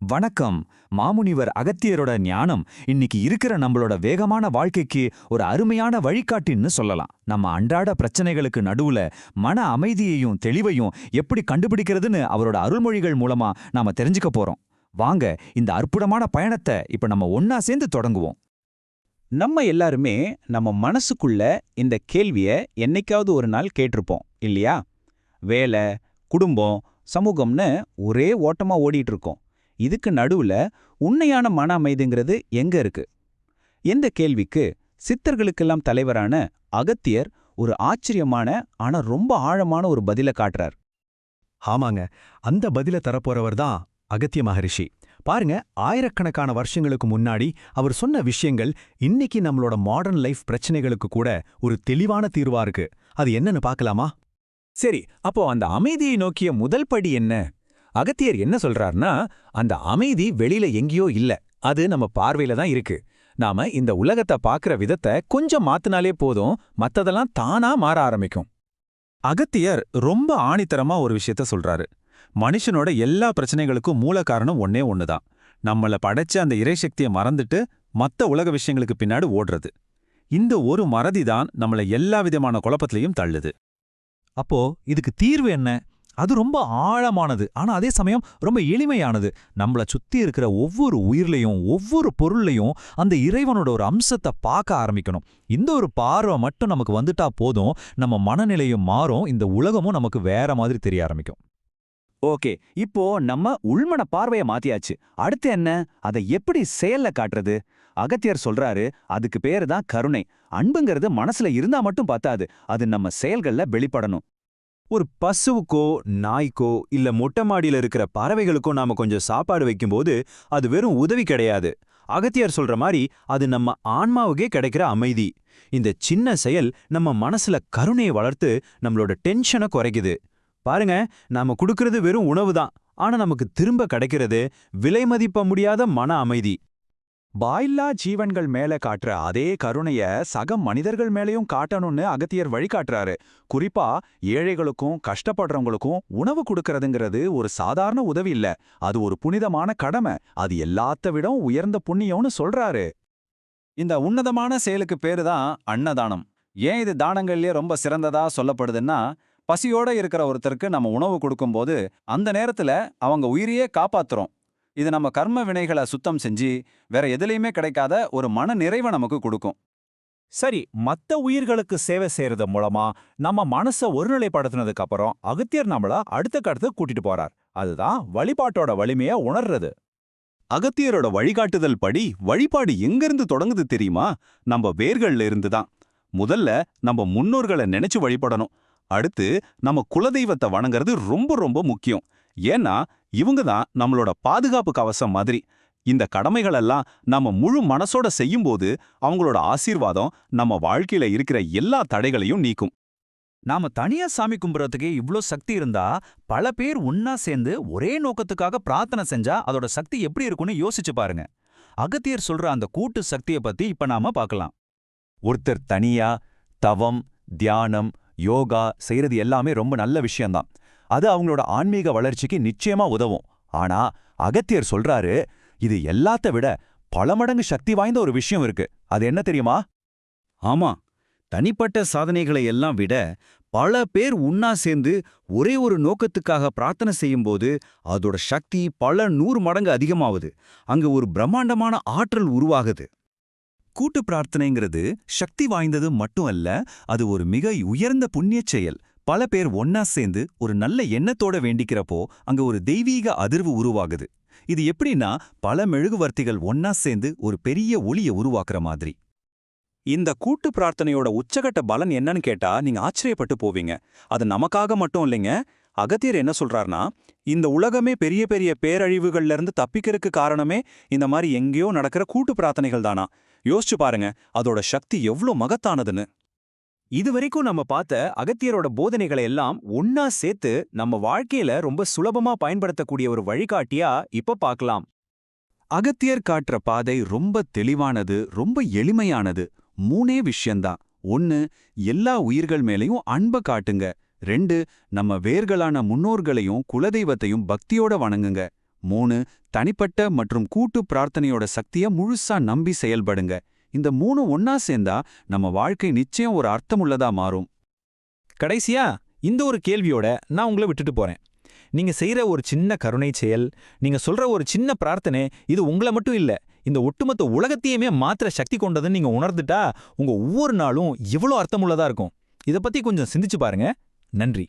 வணக்கம். மாமுனிவர் அகத்தியரோட ஞானம் இன்னைக்கு இருக்கிற நம்மளோட வேகமான வாழ்க்கைக்கு ஒரு அருமையான வழிகாட்டின்னு சொல்லலாம். நம்ம அன்றாட பிரச்சனைகளுக்கு நடுவுல மன அமைதியையும் தெளிவையும் எப்படி கண்டுபிடிக்கிறதுன்னு அவரோட அருள்மொழிகள் மூலமா நாம தெரிஞ்சுக்க போறோம். வாங்க, இந்த அற்புதமான பயணத்தை இப்ப நம்ம ஒன்னா சேர்ந்து தொடங்குவோம். நம்ம எல்லாருமே நம்ம மனசுக்குள்ள இந்த கேள்விய என்னைக்காவது ஒரு நாள் கேட்டிருப்போம் இல்லையா? வேலை, குடும்பம், சமூகம்னு ஒரே ஓட்டமா ஓடிட்டு இருக்கோம். இதுக்கு நடுவுல உண்மையான மன அமைதிங்கிறது எங்க இருக்கு? இந்த கேள்விக்கு சித்தர்களுக்கெல்லாம் தலைவரான அகத்தியர் ஒரு ஆச்சரியமான ஆனா ரொம்ப ஆழமான ஒரு பதில காட்டுறார். ஆமாங்க, அந்த பதில தரப்போறவர் தான் அகத்திய மகரிஷி. பாருங்க, ஆயிரக்கணக்கான வருஷங்களுக்கு முன்னாடி அவர் சொன்ன விஷயங்கள் இன்னைக்கு நம்மளோட மாடர்ன் லைஃப் பிரச்சனைகளுக்கு கூட ஒரு தெளிவான தீர்வா இருக்கு. அது என்னன்னு பார்க்கலாமா? சரி, அப்போ அந்த அமைதியை நோக்கிய முதல் படி என்ன? அகத்தியர் என்ன சொல்றார்னா, அந்த அமைதி வெளியில எங்கேயோ இல்ல, அது நம்ம பார்வையில தான் இருக்கு. நாம இந்த உலகத்தை பார்க்கிற விதத்தை கொஞ்சம் மாத்தினாலே போதும், மத்ததெல்லாம் தானா மாற ஆரம்பிக்கும். அகத்தியர் ரொம்ப ஆணித்தரமா ஒரு விஷயத்த சொல்றாரு. மனுஷனோட எல்லா பிரச்சனைகளுக்கும் மூல காரணம் ஒன்னே ஒண்ணுதான். நம்மள படைச்ச அந்த இறைசக்தியை மறந்துட்டு மத்த உலக விஷயங்களுக்கு பின்னாடி ஓடுறது. இந்த ஒரு மறதிதான் நம்மள எல்லா விதமான குழப்பத்திலையும் தள்ளுது. அப்போ இதுக்கு தீர்வு என்ன? அது ரொம்ப ஆழமானது, ஆனா அதே சமயம் ரொம்ப எளிமையானது. நம்மள சுத்தி இருக்கிற ஒவ்வொரு உயிர்லையும் ஒவ்வொரு பொருள்லையும் அந்த இறைவனோட ஒரு அம்சத்தை பார்க்க ஆரம்பிக்கணும். இந்த ஒரு பார்வை மட்டும் நமக்கு வந்துட்டா போதும், நம்ம மனநிலையும் மாறும், இந்த உலகமும் நமக்கு வேற மாதிரி தெரிய ஆரம்பிக்கும். ஓகே, இப்போ நம்ம உள்மன பார்வைய மாத்தியாச்சு. அடுத்து என்ன? அதை எப்படி செயல்ல காட்டுறது? அகத்தியர் சொல்றாரு, அதுக்கு பேரு தான் கருணை. அன்புங்கிறது மனசுல இருந்தா மட்டும் பத்தாது, அது நம்ம செயல்கள்ல வெளிப்படணும். ஒரு பசுவுக்கோ நாய்க்கோ இல்ல மொட்டை மாடியில இருக்கிற பறவைகளுக்கோ நாம கொஞ்சம் சாப்பாடு வைக்கும்போது அது வெறும் உதவி கிடையாது. அகத்தியர் சொல்ற மாதிரி அது நம்ம ஆன்மாவுக்கே கிடைக்கிற அமைதி. இந்த சின்ன செயல் நம்ம மனசுல கருணையை வளர்த்து நம்மளோட டென்ஷனை குறைக்குது. பாருங்க, நாம கொடுக்கறது வெறும் உணவு தான், ஆனா நமக்கு திரும்ப கிடைக்கிறது விலை மதிப்ப முடியாத மன அமைதி. வாயில்லா ஜீவன்கள் மேல காட்டுற அதே கருணைய சக மனிதர்கள் மேலயும் காட்டணும்னு அகத்தியர் வழிகாட்டுறாரு. குறிப்பா ஏழைகளுக்கும் கஷ்டப்படுறவங்களுக்கும் உணவு கொடுக்கறதுங்கிறது ஒரு சாதாரண உதவி இல்ல, அது ஒரு புனிதமான கடமை. அது எல்லாத்த விட உயர்ந்த புண்ணியம்னு சொல்றாரு. இந்த உன்னதமான செயலுக்கு பேரு தான் அன்னதானம். ஏன் இது தானங்கள்லயே ரொம்ப சிறந்ததா சொல்லப்படுதுன்னா, பசியோட இருக்கிற ஒருத்தருக்கு நம்ம உணவு கொடுக்கும்போது அந்த நேரத்துல அவங்க உயிரையே காப்பாத்துறோம். இது நம்ம கர்ம வினைகளை சுத்தம் செஞ்சு வேற எதுலையுமே கிடைக்காத ஒரு மன நிறைவை நமக்கு கொடுக்கும். சரி, மத்த உயிர்களுக்கு சேவை செய்யறது மூலமா நம்ம மனசை ஒருநிலைப்படுத்தினதுக்கு அப்புறம் அகத்தியர் நம்மள அடுத்த கட்டத்துக்கு கூட்டிட்டு போறார். அதுதான் வழிபாட்டோட வலிமையை உணர்றது. அகத்தியரோட வழிகாட்டுதல் படி வழிபாடு எங்கிருந்து தொடங்குது தெரியுமா? நம்ம வேர்கள்ல இருந்து தான். முதல்ல நம்ம முன்னோர்களை நினைச்சு வழிபடணும். அடுத்து நம்ம குலதெய்வத்தை வணங்குறது ரொம்ப ரொம்ப முக்கியம். ஏன்னா இவங்க தான் நம்மளோட பாதுகாப்பு கவசம் மாதிரி. இந்த கடமைகளெல்லாம் நம்ம முழு மனசோட செய்யும்போது அவங்களோட ஆசீர்வாதம் நம்ம வாழ்க்கையில இருக்கிற எல்லா தடைகளையும் நீக்கும். நாம தனியா சாமி கும்பிட்றதுக்கே இவ்ளோ சக்தி இருந்தா, பல பேர் ஒன்னா சேர்ந்து ஒரே நோக்கத்துக்காக பிரார்த்தனை செஞ்சா அதோட சக்தி எப்படி இருக்கும்னு யோசிச்சு பாருங்க. அகத்தியர் சொல்ற அந்த கூட்டு சக்தியை பத்தி இப்ப நாம பார்க்கலாம். ஒருத்தர் தனியா தவம், தியானம், யோகா செய்யறது எல்லாமே ரொம்ப நல்ல விஷயம்தான். அது அவங்களோட ஆன்மீக வளர்ச்சிக்கு நிச்சயமா உதவும். ஆனா அகத்தியர் சொல்றாரு, இது எல்லாத்த விட பல மடங்கு சக்தி வாய்ந்த ஒரு விஷயம் இருக்கு. அது என்ன தெரியுமா? ஆமா, தனிப்பட்ட சாதனைகளை எல்லாம் விட பல பேர் உண்ணா சேர்ந்து ஒரே ஒரு நோக்கத்துக்காக பிரார்த்தனை செய்யும்போது அதோட சக்தி பல 100 மடங்கு அதிகமாகுது. அங்க ஒரு பிரம்மாண்டமான ஆற்றல் உருவாகுது. கூட்டு பிரார்த்தனைங்கிறது சக்தி வாய்ந்தது மட்டும் அல்ல, அது ஒரு மிக உயர்ந்த புண்ணியச் செயல். பல பேர் ஒன்னா சேர்ந்து ஒரு நல்ல எண்ணத்தோட வேண்டிக்கிறப்போ அங்க ஒரு தெய்வீக அதிர்வு உருவாகுது. இது எப்படின்னா, பல மெழுகுவர்த்திகள் ஒன்னா சேர்ந்து ஒரு பெரிய ஒளியை உருவாக்குற மாதிரி. இந்த கூட்டு பிரார்த்தனையோட உச்சகட்ட பலன் என்னன்னு கேட்டா நீங்க ஆச்சரியப்பட்டு போவீங்க. அது நமக்காக மட்டும் இல்லைங்க. அகத்தியர் என்ன சொல்றார்னா, இந்த உலகமே பெரிய பெரிய பேரழிவுகள்ல இருந்து தப்பிக்கிறதுக்கு காரணமே இந்த மாதிரி எங்கேயோ நடக்கிற கூட்டு பிரார்த்தனைகள் தானா. யோசிச்சு பாருங்க, அதோட சக்தி எவ்ளோ மகத்தானதுன்னு. இதுவரைக்கும் நம்ம பார்த்த அகத்தியரோட போதனைகளை எல்லாம் ஒன்னா சேர்த்து நம்ம வாழ்க்கையில ரொம்ப சுலபமா பயன்படுத்தக்கூடிய ஒரு வழிகாட்டியா இப்ப பார்க்கலாம். அகத்தியர் காட்டுற பாதை ரொம்ப தெளிவானது, ரொம்ப எளிமையானது. 3 விஷயம்தான். 1, எல்லா உயிர்கள் மேலையும் அன்பை காட்டுங்க. 2, நம்ம வேர்களான முன்னோர்களையும் குலதெய்வத்தையும் பக்தியோட வணங்குங்க. 3 தனிப்பட்ட மற்றும் கூட்டு பிரார்த்தனையோட சக்திய முழுசா நம்பி செயல்படுங்க. இந்த 3 ஒன்னா சேர்ந்தா நம்ம வாழ்க்கை நிச்சயம் ஒரு அர்த்தமுள்ளதா மாறும். கடைசியா இந்த ஒரு கேள்வியோட நான் உங்களை விட்டுட்டு போறேன். நீங்க செய்யற ஒரு சின்ன கருணை செயல், நீங்க சொல்ற ஒரு சின்ன பிரார்த்தனை, இது உங்களை மட்டும் இல்ல, இந்த ஒட்டுமொத்த உலகத்தையுமே மாத்திர சக்தி கொண்டதுன்னு நீங்க உணர்ந்துட்டா உங்க ஒவ்வொரு நாளும் எவ்வளவு அர்த்தமுள்ளதா இருக்கும். இத பத்தி கொஞ்சம் சிந்திச்சு பாருங்க. நன்றி.